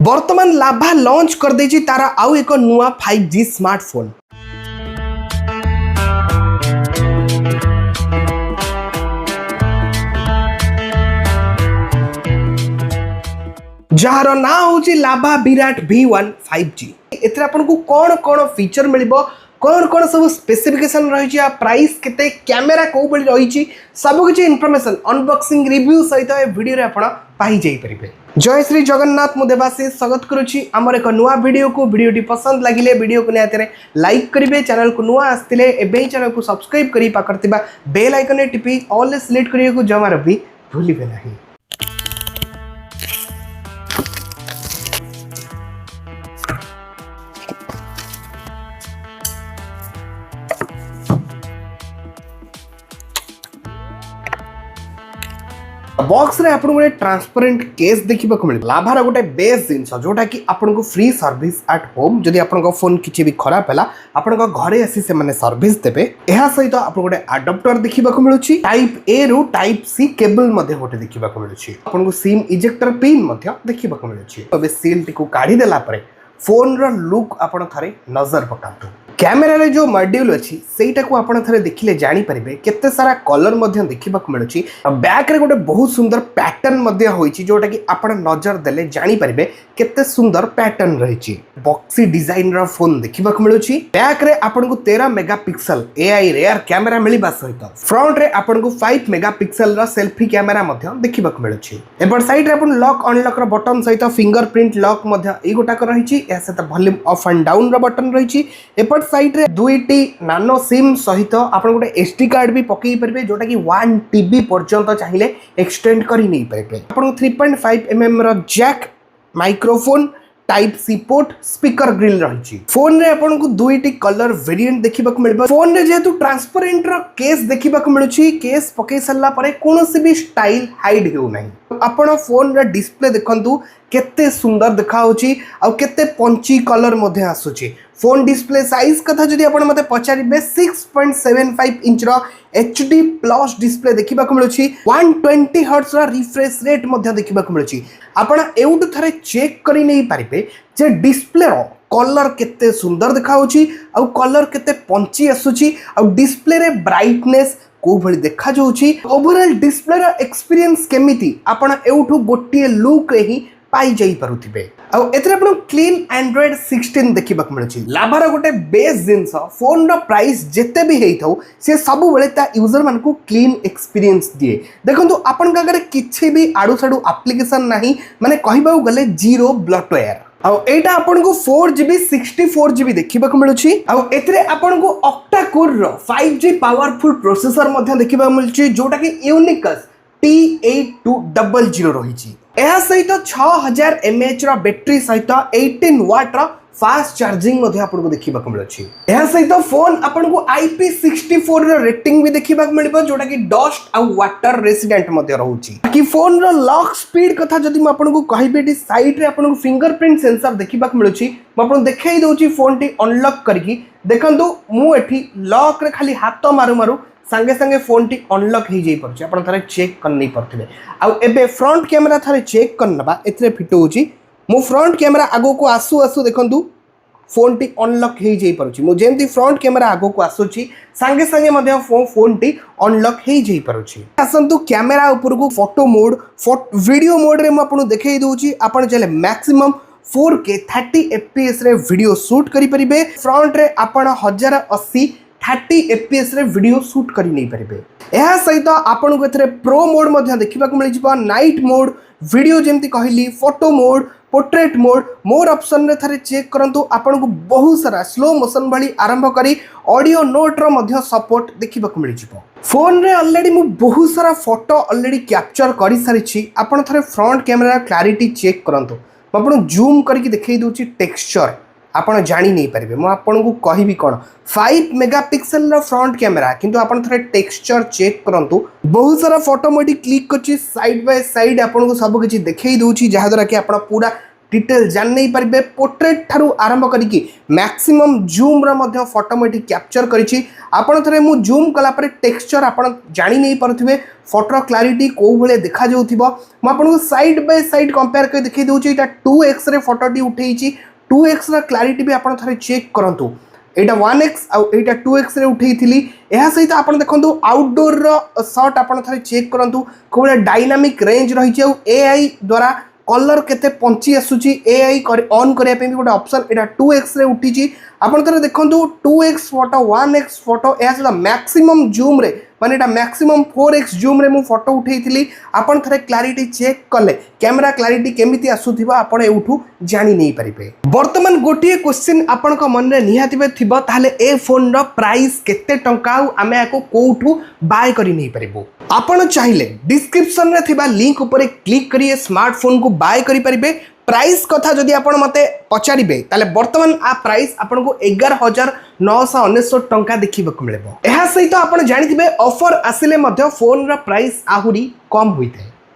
वर्तमान लाभा लॉन्च कर देछि तार आउ एक नुआ 5G स्मार्टफोन। जार ना हूँ लाभा विराट V1 5G। एथरे आपन को कौन कौन फीचर मिलिबो, कौन कौन सब स्पेसिफिकेशन रही, प्राइस केते, कैमेरा को बड़ी रही, सब किसी इनफॉरमेशन अनबॉक्सिंग रिव्यू सहित ए वीडियो रे आपण पाई जाई परिबे। जय श्री जगन्नाथ, मु देवाशीष स्वागत करुछि आमर एक नुआ वीडियो को। वीडियोटी पसंद लागिले वीडियो को निहाते लाइक करिवे, चैनल को नुआ आस्तिले एबे ही चैनल को सब्सक्राइब करी पाकरतिबा बेल आइकन टिपी ऑल सिलेक्ट करियो को जमार भी भूलिबे नहीं। बॉक्स रे आपन गोटे ट्रांसपेरेंट केस देखिबा को मिले। लाभार गोटे बेस जिंस जोटा कि आपन को फ्री सर्विस एट होम। जदि आपन को फोन किछि भी खराब हैला आपन को घरे आसी से माने सर्विस देबे। एहा सहित आपन गोटे अडाप्टर देखिबा को मिलुछि। टाइप ए रु टाइप सी केबल मध्ये गोटे देखिबा को मिलुछि। आपन को सिम इजेक्टर पिन मध्ये देखिबा को मिलुछि। अब सील टिकु काढी देला परे फोन रो लुक आपन थारे नजर पकांतु। कैमेरा रे जो मॉड्यूल अच्छी सेटा को आपण थरे देखिले जानी परिबे केते सारा कलर मध्ये देखिबा को मिलुछि। बैक रे गोटे बहुत सुंदर पैटर्न मध्ये होईछि जोटा कि आपण नजर देले जानी परिबे केते सुंदर पैटर्न रहिछि। बॉक्सी डिजाइन रो फोन देखिबा को मिलुछि। बैक रे आपण को 13 मेगापिक्सल एआई रेयर कैमेरा मिलिबा सहित फ्रंट रे आपण को 5 मेगापिक्सल रो सेल्फी कैमेरा मध्ये देखिबा को मिलुछि। एपर साइड रे आपण लॉक अनलॉक रो बटन सहित फिंगरप्रिंट लॉक मध्ये ई गोटा को रहिछि। ए सहित वॉल्यूम अप एंड डाउन रो बटन रहिछि। एपर साइड रे दुईटी नानो सिम सहित आपण गोटे एसडी कार्ड भी पकई परिबे जोटा कि 1 टीबी पर्यंत चाहिए एक्सटेंड करी नहीं परिबे। आपण 3.5 mm रो jack, microphone, type C port, speaker grill रही। फोन रे आपन को दुईटी कलर वेरिएंट देखिबा को मिलबो। फोन रे जेतु ट्रांसपेरेंट रो केस देखिबा को मिलुछि। केस पकई सल्ला परे कोनोसी भी स्टाइल हाइड हेउ नाही। आपण फोन रे डिस्प्ले देखंतु केते सुंदर देखा होछि आ केते पंची कलर मध्ये आसुछि। फोन डिस्प्ले साइज कथा जदि आपण मते पचारिबे 6.75 इंच रो HD प्लस डिस्प्ले देखिबा को मिलुछि। 120 हर्ट्ज रो रिफ्रेश रेट मध्ये देखिबा को मिलुछि। आपण एउट थरे चेक करि नै पारिबे जे डिस्प्ले रो कलर केते सुंदर देखा होछि आ कलर केते पंची आसुछि आ डिस्प्ले रे ब्राइटनेस को भली देखा जाउछि। ओवरऑल डिस्प्ले रो एक्सपीरियंस केमिति आपण एउठु गोटिए लुक रे ही पाई जाई पारुथिबे। आ एथरे आपण क्लीन एंड्रॉइड 16 देखिबा को मिलुछि। लाभार गोटे बेस जिंस फोन रो प्राइस जेते भी हेइथौ से सब बेले ता यूजर मान को क्लीन एक्सपीरियंस दिए। देखंतु आपण कागरे किछि भी आडू साडू एप्लीकेशन नाही, माने कहिबाउ गले जीरो ब्लॉटवेयर। आ एटा आपण को 4GB 64GB देखिबा को मिलुछि। आ एथरे आपण को ऑक्टा कोर रो 5G पावरफुल प्रोसेसर मध्ये देखिबा मिलुछि जोटा कि यूनिकस T8200 रहिछि। एहा सहित 6000 mAh रो बैटरी सहित 18 वाट रो फास्ट चार्जिंग मध्ये आपन को देखिबा को मिलुछि। एहा सहित फोन आपन को IP64 रो रेटिंग भी देखिबा को मिलबो जोटा कि डस्ट आ वाटर रेसिडेंट मध्ये रहउछि। कि फोन रो लॉक स्पीड कथा जदि म आपन को कहिबेटी साइड रे आपन को फिंगरप्रिंट सेंसर देखिबा को मिलुछि। म आपन देखाई दउछि फोन टी अनलॉक करके देखंतु मु एठी लॉक रे खाली हाथ मारू मारू संगे संगे फोन टी अनलॉक हो जाई परछि। आपण थारे चेक कर नहीं परथिबे। आ एबे फ्रंट कैमरा थारे चेक करनबा एथरे फिट होछि। मु फ्रंट कैमरा आगो को आसु आसु देखंतु फोन टी अनलॉक हो जाई परछि। मु जेंति फ्रंट कैमरा आगो को आसुछि संगे संगे मध्ये फोन टी अनलॉक हो जाई परछि। आसंतु कैमरा ऊपर को फोटो मोड, वीडियो मोड रे मु आपन देखाई दउछि। आपण चले मैक्सिमम 4K 30 fps रे वीडियो शूट करि परिबे। फ्रंट रे आपण 1080 30 fps रे वीडियो शूट करि नै परिबे। एहा सहित आपन को एथरे प्रो मोड मध्ये देखिबा को मिलि जिवो। नाइट मोड, वीडियो जेंति कहली, फोटो मोड, पोर्ट्रेट मोड, मोर ऑप्शन रे थारे चेक करंतु आपन को बहुत सारा स्लो मोशन भली आरंभ करी ऑडियो नोट रो मध्ये सपोर्ट देखिबा को मिलि जिवो। फोन रे ऑलरेडी मु बहुत सारा फोटो ऑलरेडी कैप्चर करि सारि छी। आपन थारे फ्रंट कैमरा क्लैरिटी चेक करंतु। म आपन जूम करके देखाई दउची टेक्सचर आपण जानी नहीं पारिबे। मु आपन को कहिबी कोन 5 मेगापिक्सल रो फ्रंट कैमरा किंतु आपण थरे टेक्सचर चेक करंतु। बहुत सारा फोटो मोडी क्लिक करछि साइड बाय साइड आपन को सब किछि देखाई दउछि जहा द्वारा कि आपण पूरा डिटेल जान नहीं पारे पोर्ट्रेट ठारू आरंभ करी मैक्सिमम जूम रो फोटो मुझे कैप्चर करी आपड़ थे मुझे जूम कलापर टेक्सचर आप जानी नहीं पारे फोटो क्लारिटी कौ भाई देखा मुझे साइड बाय साइड कंपेयर कर देखी दूसरी 2x रे फोटोटी उठे 2x क्लारिटी भी आप चेक करूँ यहाँ 1x आईटा 2x रे उठे यह सहित आप देखो आउटडोर शॉट आप चेक करूँ कौ भाई डायनामिक रेंज रही एआई द्वारा कलर केते पंची आसूची एआई ऑन करने गोटे ऑप्शन यहाँ 2x रे उठी आपन थे देखो 2x फोटो 1x फोटो यह सहित मैक्सिमम जूम रे माने एटा मैक्सिमम 4x जूम रे मु फोटो उठेइथिली आपन थरे क्लारिटी चेक कले कैमरा क्लारिटी केमिति आसुथिबा आपन एउठू जानि नै परिबे। वर्तमान गोटिए क्वेश्चन आपन को मन रे निहातिबे थिबो ताले ए फोन रो प्राइस केते टंका आमे आको कोउठू बाय करि नै परिबो। आपन चाहिले डिस्क्रिप्शन रे थिबा लिंक ऊपर क्लिक करिए स्मार्टफोन को बाय करि परिबे। प्राइस कथा जदि आपण मते पचारिबे ताले वर्तमान आ प्राइस आपण को 11,999 टंका देखिबा मिलबो। एहा सहित आपण जानिथिबे ऑफर आसिले मध्य फोन रा प्राइस आहुरी कम होइथे।